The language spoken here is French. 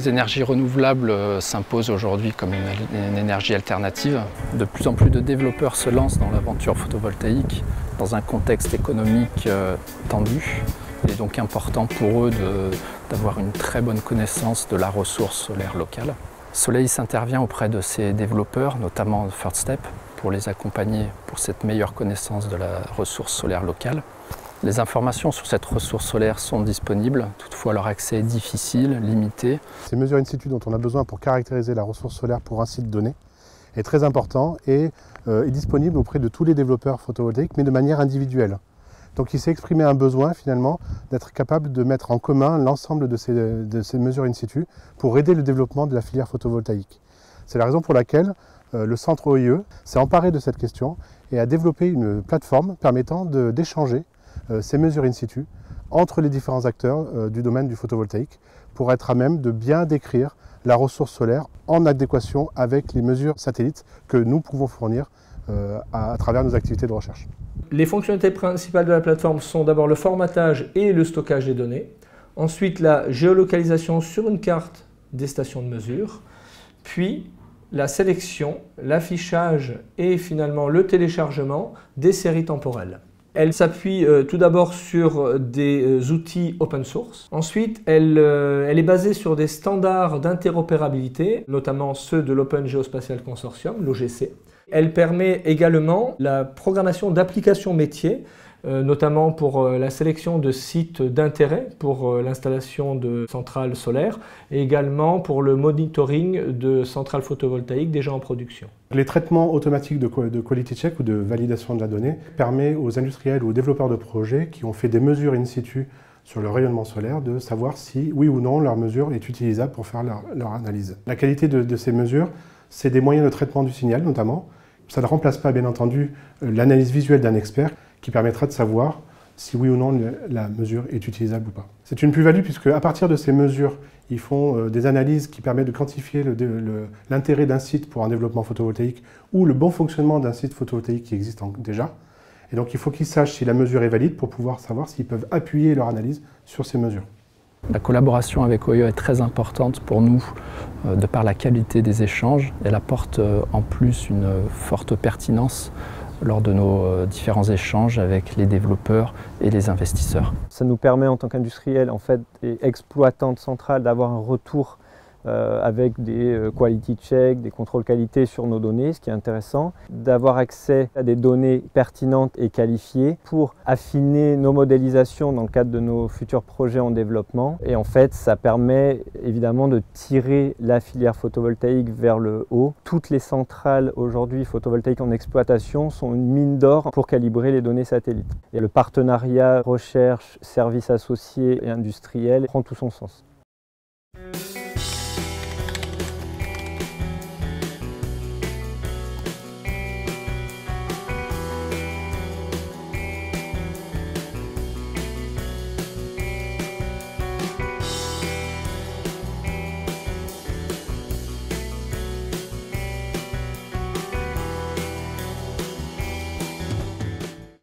Les énergies renouvelables s'imposent aujourd'hui comme une énergie alternative. De plus en plus de développeurs se lancent dans l'aventure photovoltaïque dans un contexte économique tendu. Il est donc important pour eux d'avoir une très bonne connaissance de la ressource solaire locale. Soleis intervient auprès de ces développeurs, notamment Third Step, pour les accompagner pour cette meilleure connaissance de la ressource solaire locale. Les informations sur cette ressource solaire sont disponibles, toutefois leur accès est difficile, limité. Ces mesures in situ dont on a besoin pour caractériser la ressource solaire pour un site donné est très important et est disponible auprès de tous les développeurs photovoltaïques, mais de manière individuelle. Donc il s'est exprimé un besoin finalement d'être capable de mettre en commun l'ensemble de ces mesures in situ pour aider le développement de la filière photovoltaïque. C'est la raison pour laquelle le centre OIE s'est emparé de cette question et a développé une plateforme permettant d'échanger ces mesures in situ entre les différents acteurs du domaine du photovoltaïque pour être à même de bien décrire la ressource solaire en adéquation avec les mesures satellites que nous pouvons fournir à travers nos activités de recherche. Les fonctionnalités principales de la plateforme sont d'abord le formatage et le stockage des données, ensuite la géolocalisation sur une carte des stations de mesure, puis la sélection, l'affichage et finalement le téléchargement des séries temporelles. Elle s'appuie tout d'abord sur des outils open source. Ensuite, elle est basée sur des standards d'interopérabilité, notamment ceux de l'Open Geospatial Consortium, l'OGC. Elle permet également la programmation d'applications métiers, notamment pour la sélection de sites d'intérêt pour l'installation de centrales solaires et également pour le monitoring de centrales photovoltaïques déjà en production. Les traitements automatiques de quality check ou de validation de la donnée permettent aux industriels ou aux développeurs de projets qui ont fait des mesures in situ sur le rayonnement solaire de savoir si, oui ou non, leur mesure est utilisable pour faire leur analyse. La qualité de ces mesures, c'est des moyens de traitement du signal notamment. Ça ne remplace pas, bien entendu, l'analyse visuelle d'un expert qui permettra de savoir si oui ou non la mesure est utilisable ou pas. C'est une plus-value puisque à partir de ces mesures, ils font des analyses qui permettent de quantifier l'intérêt d'un site pour un développement photovoltaïque ou le bon fonctionnement d'un site photovoltaïque qui existe déjà. Et donc il faut qu'ils sachent si la mesure est valide pour pouvoir savoir s'ils peuvent appuyer leur analyse sur ces mesures. La collaboration avec OIE est très importante pour nous de par la qualité des échanges. Elle apporte en plus une forte pertinence lors de nos différents échanges avec les développeurs et les investisseurs. Ça nous permet en tant qu'industriels et exploitants de centrales d'avoir un retour avec des quality checks, des contrôles qualité sur nos données, ce qui est intéressant, d'avoir accès à des données pertinentes et qualifiées pour affiner nos modélisations dans le cadre de nos futurs projets en développement. Et en fait, ça permet évidemment de tirer la filière photovoltaïque vers le haut. Toutes les centrales aujourd'hui photovoltaïques en exploitation sont une mine d'or pour calibrer les données satellites. Et le partenariat recherche, services associés et industriels prend tout son sens.